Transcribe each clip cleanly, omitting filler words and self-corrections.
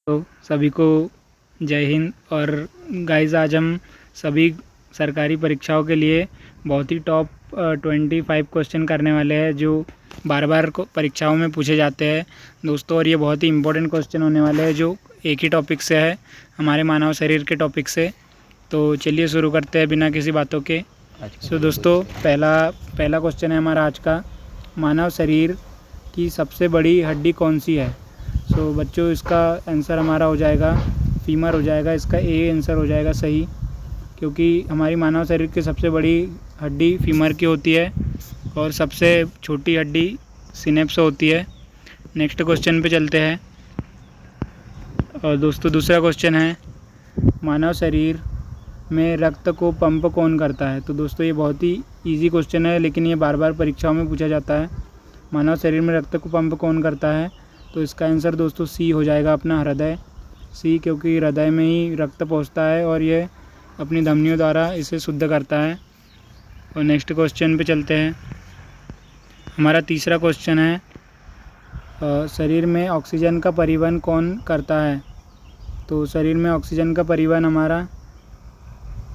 तो सभी को जय हिंद। और गाइस, आज हम सभी सरकारी परीक्षाओं के लिए बहुत ही टॉप 25 क्वेश्चन करने वाले हैं जो बार बार परीक्षाओं में पूछे जाते हैं दोस्तों। और ये बहुत ही इम्पोर्टेंट क्वेश्चन होने वाले हैं जो एक ही टॉपिक से है, हमारे मानव शरीर के टॉपिक से। तो चलिए शुरू करते हैं बिना किसी बातों के। दोस्तों, पहला क्वेश्चन है हमारा आज का, मानव शरीर की सबसे बड़ी हड्डी कौन सी है। बच्चों, इसका आंसर हमारा हो जाएगा फीमर हो जाएगा। इसका ए आंसर हो जाएगा सही, क्योंकि हमारी मानव शरीर की सबसे बड़ी हड्डी फीमर की होती है और सबसे छोटी हड्डी सिनेप्स होती है। नेक्स्ट क्वेश्चन पे चलते हैं। और दोस्तों, दूसरा क्वेश्चन है, मानव शरीर में रक्त को पंप कौन करता है। तो दोस्तों, ये बहुत ही इजी क्वेश्चन है, लेकिन ये बार बार परीक्षाओं में पूछा जाता है। मानव शरीर में रक्त को पंप कौन करता है, तो इसका आंसर दोस्तों सी हो जाएगा, अपना हृदय। सी, क्योंकि हृदय में ही रक्त पहुंचता है और ये अपनी धमनियों द्वारा इसे शुद्ध करता है। और नेक्स्ट क्वेश्चन पे चलते हैं। हमारा तीसरा क्वेश्चन है, शरीर में ऑक्सीजन का परिवहन कौन करता है। तो शरीर में ऑक्सीजन का परिवहन हमारा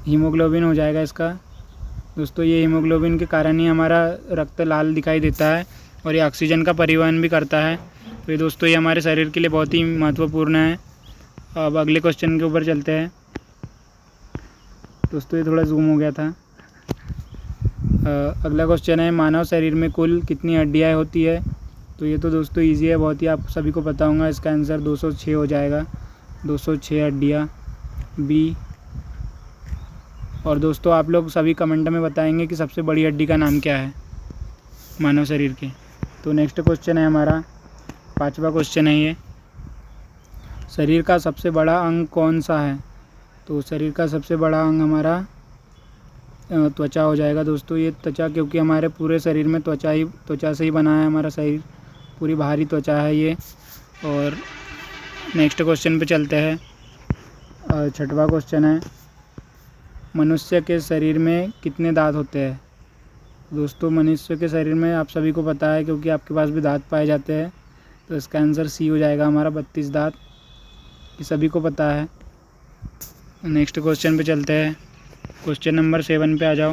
हीमोग्लोबिन हो जाएगा इसका। दोस्तों, ये हीमोग्लोबिन के कारण ही हमारा रक्त लाल दिखाई देता है और ये ऑक्सीजन का परिवहन भी करता है। तो ये दोस्तों, ये हमारे शरीर के लिए बहुत ही महत्वपूर्ण है। अब अगले क्वेश्चन के ऊपर चलते हैं। दोस्तों, ये थोड़ा जूम हो गया था। अगला क्वेश्चन है, मानव शरीर में कुल कितनी हड्डियाँ होती है। तो ये तो दोस्तों इजी है, बहुत ही आप सभी को पता होगा। इसका आंसर 206 हो जाएगा, 206 हड्डियाँ बी। और दोस्तों, आप लोग सभी कमेंट में बताएंगे कि सबसे बड़ी हड्डी का नाम क्या है मानव शरीर के। तो नेक्स्ट क्वेश्चन है हमारा, पांचवा क्वेश्चन है ये, शरीर का सबसे बड़ा अंग कौन सा है। तो शरीर का सबसे बड़ा अंग हमारा त्वचा हो जाएगा दोस्तों। ये त्वचा, क्योंकि हमारे पूरे शरीर में त्वचा से ही बना है हमारा शरीर, पूरी बाहरी त्वचा है ये। और नेक्स्ट क्वेश्चन पे चलते हैं। छठवां क्वेश्चन है, मनुष्य के शरीर में कितने दांत होते हैं। दोस्तों, मनुष्य के शरीर में आप सभी को पता है, क्योंकि आपके पास भी दांत पाए जाते हैं। तो इसका आंसर सी हो जाएगा हमारा, 32 दांत। ये सभी को पता है। नेक्स्ट क्वेश्चन पे चलते हैं। क्वेश्चन नंबर 7 पे आ जाओ।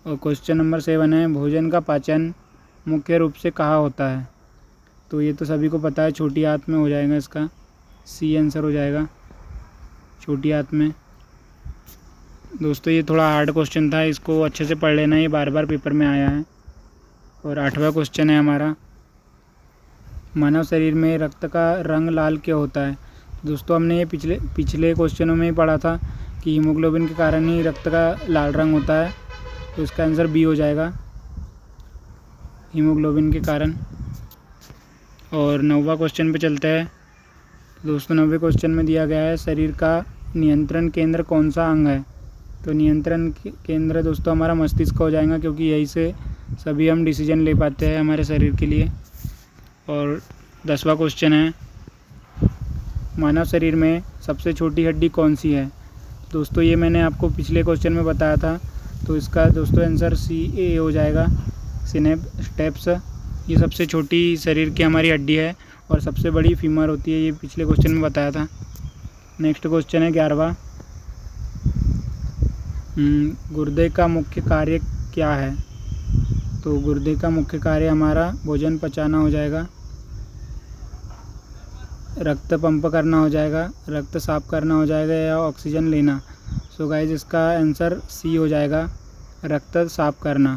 और क्वेश्चन नंबर 7 है, भोजन का पाचन मुख्य रूप से कहाँ होता है। तो ये तो सभी को पता है, छोटी आंत में हो जाएगा इसका, सी आंसर हो जाएगा, छोटी आंत में। दोस्तों, ये थोड़ा हार्ड क्वेश्चन था, इसको अच्छे से पढ़ लेना, ये बार बार पेपर में आया है। और 8वां क्वेश्चन है हमारा, मानव शरीर में रक्त का रंग लाल क्यों होता है। दोस्तों, हमने ये पिछले क्वेश्चनों में ही पढ़ा था कि हीमोग्लोबिन के कारण ही रक्त का लाल रंग होता है। तो इसका आंसर बी हो जाएगा, हीमोग्लोबिन के कारण। और 9वां क्वेश्चन पे चलते हैं। दोस्तों, 9वें क्वेश्चन में दिया गया है, शरीर का नियंत्रण केंद्र कौन सा अंग है। तो नियंत्रण केंद्र दोस्तों हमारा मस्तिष्क हो जाएगा, क्योंकि यही से सभी हम डिसीजन ले पाते हैं हमारे शरीर के लिए। और 10वां क्वेश्चन है, मानव शरीर में सबसे छोटी हड्डी कौन सी है। दोस्तों, ये मैंने आपको पिछले क्वेश्चन में बताया था। तो इसका दोस्तों आंसर सी ए हो जाएगा, सिनेप्स। ये सबसे छोटी शरीर की हमारी हड्डी है और सबसे बड़ी फीमर होती है, ये पिछले क्वेश्चन में बताया था। नेक्स्ट क्वेश्चन है 11वां, गुर्दे का मुख्य कार्य क्या है। तो गुर्दे का मुख्य कार्य हमारा भोजन पचाना हो जाएगा, रक्त पंप करना हो जाएगा, रक्त साफ करना हो जाएगा, या ऑक्सीजन लेना। सो गाइज, इसका आंसर सी हो जाएगा, रक्त साफ करना।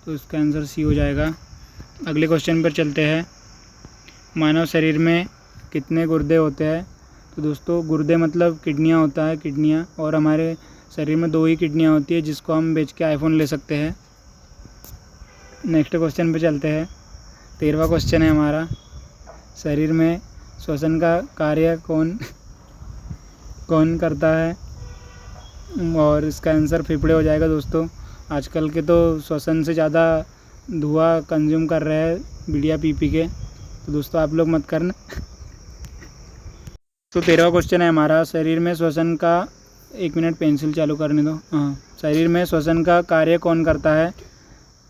तो इसका आंसर सी हो जाएगा। अगले क्वेश्चन पर चलते हैं, मानव शरीर में कितने गुर्दे होते हैं। तो दोस्तों, गुर्दे मतलब किडनियाँ होता है, किडनियाँ। और हमारे शरीर में 2 ही किडनियाँ होती है, जिसको हम बेच के आईफोन ले सकते हैं। नेक्स्ट क्वेश्चन पे चलते हैं। 13वां क्वेश्चन है हमारा, शरीर में श्वसन का कार्य कौन करता है। और इसका आंसर फेफड़े हो जाएगा दोस्तों। आजकल के तो श्वसन से ज़्यादा धुआं कंज्यूम कर रहे हैं बीड़िया पी के, तो दोस्तों आप लोग मत करना। तो 13वां क्वेश्चन है हमारा, शरीर में श्वसन का, 1 मिनट पेंसिल चालू करने दो। हाँ, शरीर में श्वसन का कार्य कौन करता है।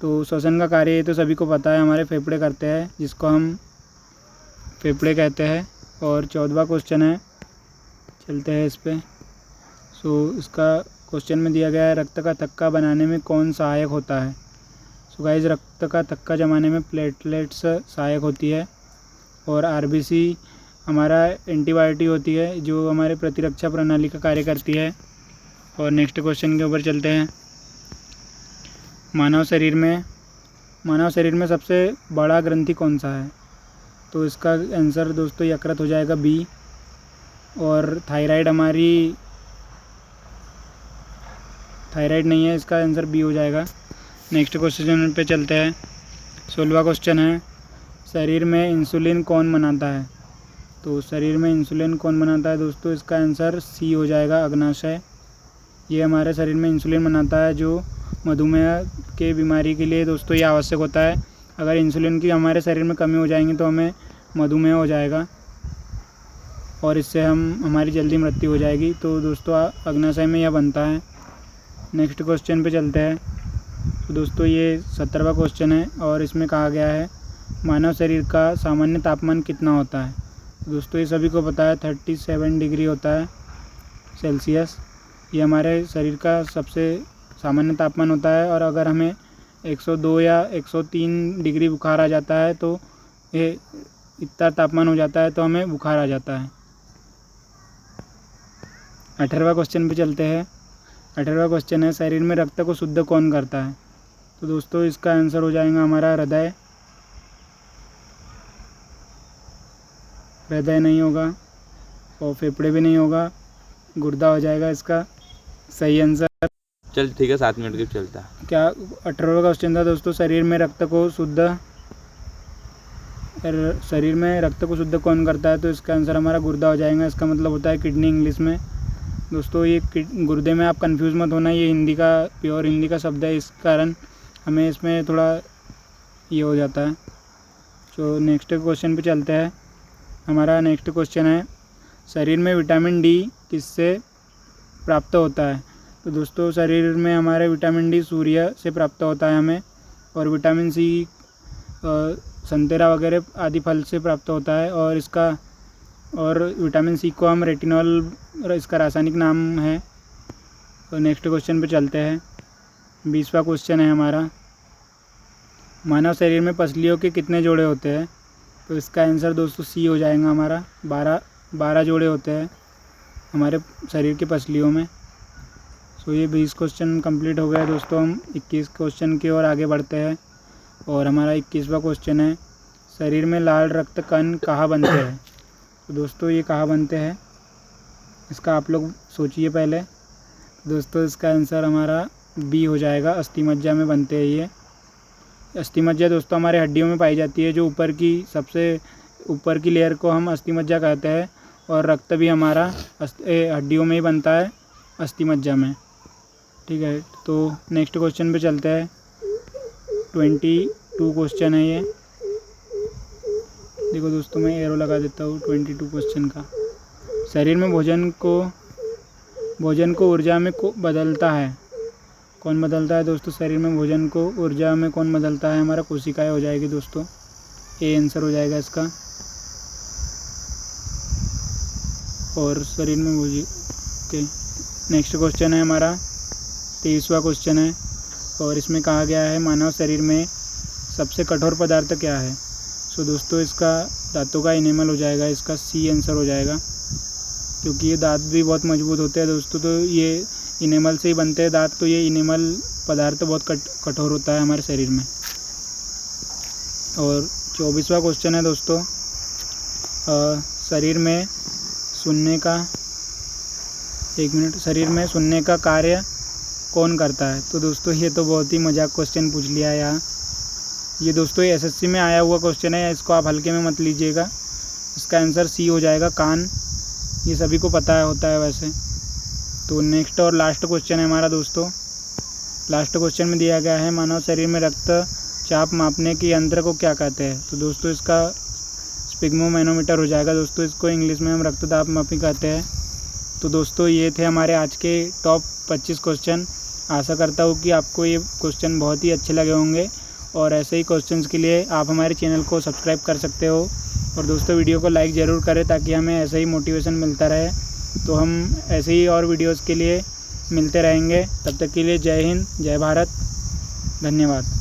तो श्वसन का कार्य ये तो सभी को पता है, हमारे फेफड़े करते हैं, जिसको हम फेफड़े कहते हैं। और 14वां क्वेश्चन है, चलते हैं इस पे। इसका क्वेश्चन में दिया गया है रक्त का थक्का बनाने में कौन सहायक होता है। गाइस, रक्त का थक्का जमाने में प्लेटलेट्स सहायक होती है और आरबीसी हमारा एंटीबायोटिक होती है जो हमारे प्रतिरक्षा प्रणाली का कार्य करती है। और नेक्स्ट क्वेश्चन के ऊपर चलते हैं। मानव शरीर में सबसे बड़ा ग्रंथि कौन सा है। तो इसका आंसर दोस्तों यकृत हो जाएगा, बी। और थायराइड नहीं है, इसका आंसर बी हो जाएगा। नेक्स्ट क्वेश्चन पे चलते हैं। 16वां क्वेश्चन है, शरीर में इंसुलिन कौन बनाता है। तो शरीर में इंसुलिन कौन बनाता है दोस्तों, इसका आंसर सी हो जाएगा, अग्नाशय। ये हमारे शरीर में इंसुलिन बनाता है जो मधुमेह के बीमारी के लिए दोस्तों ये आवश्यक होता है। अगर इंसुलिन की हमारे शरीर में कमी हो जाएगी तो हमें मधुमेह हो जाएगा और इससे हमारी जल्दी मृत्यु हो जाएगी। तो दोस्तों अग्नाशय में यह बनता है। नेक्स्ट क्वेश्चन पे चलते हैं। तो दोस्तों ये 17वां क्वेश्चन है और इसमें कहा गया है मानव शरीर का सामान्य तापमान कितना होता है। तो दोस्तों ये सभी को पता है 37 डिग्री होता है सेल्सियस। ये हमारे शरीर का सबसे सामान्य तापमान होता है और अगर हमें 102 या 103 डिग्री बुखार आ जाता है तो ये इतना तापमान हो जाता है तो हमें बुखार आ जाता है। 18वां क्वेश्चन पे चलते हैं। 18वां क्वेश्चन है, शरीर में रक्त को शुद्ध कौन करता है। तो दोस्तों इसका आंसर हो जाएगा हमारा हृदय। हृदय नहीं होगा और फेफड़े भी नहीं होगा, गुर्दा हो जाएगा इसका सही आंसर। चल ठीक है, 7 मिनट के चलता क्या 18वां क्वेश्चन था दोस्तों, शरीर में रक्त को शुद्ध कौन करता है। तो इसका आंसर हमारा गुर्दा हो जाएगा। इसका मतलब होता है किडनी इंग्लिश में। दोस्तों ये गुर्दे में आप कंफ्यूज मत होना, ये प्योर हिंदी का शब्द है, इस कारण हमें इसमें थोड़ा ये हो जाता है। तो नेक्स्ट क्वेश्चन पे चलते हैं। हमारा नेक्स्ट क्वेश्चन है, शरीर में विटामिन डी किससे प्राप्त होता है। तो दोस्तों शरीर में हमारे विटामिन डी सूर्य से प्राप्त होता है हमें, और विटामिन सी संतरा वगैरह आदि फल से प्राप्त होता है। और विटामिन सी को हम रेटिनॉल, इसका रासायनिक नाम है। तो नेक्स्ट क्वेश्चन पे चलते हैं। 20वां क्वेश्चन है हमारा, मानव शरीर में पसलियों के कितने जोड़े होते हैं। तो इसका आंसर दोस्तों सी हो जाएगा हमारा, 12 जोड़े होते हैं हमारे शरीर की पसलियों में। सो ये 20 क्वेश्चन कंप्लीट हो गया दोस्तों। हम 21 क्वेश्चन की ओर आगे बढ़ते हैं और हमारा 21वां क्वेश्चन है, शरीर में लाल रक्त कण कहाँ बनते हैं। तो दोस्तों ये कहाँ बनते हैं, इसका आप लोग सोचिए पहले। दोस्तों इसका आंसर हमारा बी हो जाएगा, अस्थिमज्जा में बनते हैं ये। अस्थिमज्जा दोस्तों हमारे हड्डियों में पाई जाती है, जो सबसे ऊपर की लेयर को हम अस्थिमज्जा कहते हैं, और रक्त भी हमारा हड्डियों में ही बनता है, अस्थिमज्जा में। ठीक है, तो नेक्स्ट क्वेश्चन पे चलते हैं। 22 क्वेश्चन है ये। देखो दोस्तों मैं एरो लगा देता हूँ 22 क्वेश्चन का। शरीर में भोजन को ऊर्जा में बदलता है, कौन बदलता है दोस्तों। शरीर में भोजन को ऊर्जा में कौन बदलता है, हमारा कोशिकाएं हो जाएगी दोस्तों, ए आंसर हो जाएगा इसका। और शरीर में भोजन के नेक्स्ट क्वेश्चन है हमारा 23वां क्वेश्चन है, और इसमें कहा गया है मानव शरीर में सबसे कठोर पदार्थ क्या है। सो दोस्तों इसका दांतों का इनेमल हो जाएगा, इसका सी आंसर हो जाएगा, क्योंकि ये दांत भी बहुत मजबूत होते हैं दोस्तों, तो ये इनेमल से ही बनते हैं दांत, तो ये इनेमल पदार्थ बहुत कठोर होता है हमारे शरीर में। और 24वां क्वेश्चन है दोस्तों, शरीर में सुनने का कार्य कौन करता है। तो दोस्तों ये तो बहुत ही मजाक क्वेश्चन पूछ लिया है यहाँ। ये दोस्तों ये एसएससी में आया हुआ क्वेश्चन है, इसको आप हल्के में मत लीजिएगा। इसका आंसर सी हो जाएगा, कान। ये सभी को पता होता है वैसे। तो नेक्स्ट और लास्ट क्वेश्चन है हमारा दोस्तों। लास्ट क्वेश्चन में दिया गया है मानव शरीर में रक्तचाप मापने के यंत्र को क्या कहते हैं। तो दोस्तों इसका स्पिग्मोमैनोमीटर हो जाएगा दोस्तों, इसको इंग्लिश में हम रक्तचाप मापी कहते हैं। तो दोस्तों ये थे हमारे आज के टॉप 25 क्वेश्चन। आशा करता हूँ कि आपको ये क्वेश्चन बहुत ही अच्छे लगे होंगे, और ऐसे ही क्वेश्चंस के लिए आप हमारे चैनल को सब्सक्राइब कर सकते हो और दोस्तों वीडियो को लाइक ज़रूर करें ताकि हमें ऐसे ही मोटिवेशन मिलता रहे। तो हम ऐसे ही और वीडियोस के लिए मिलते रहेंगे। तब तक के लिए जय हिंद, जय भारत, धन्यवाद।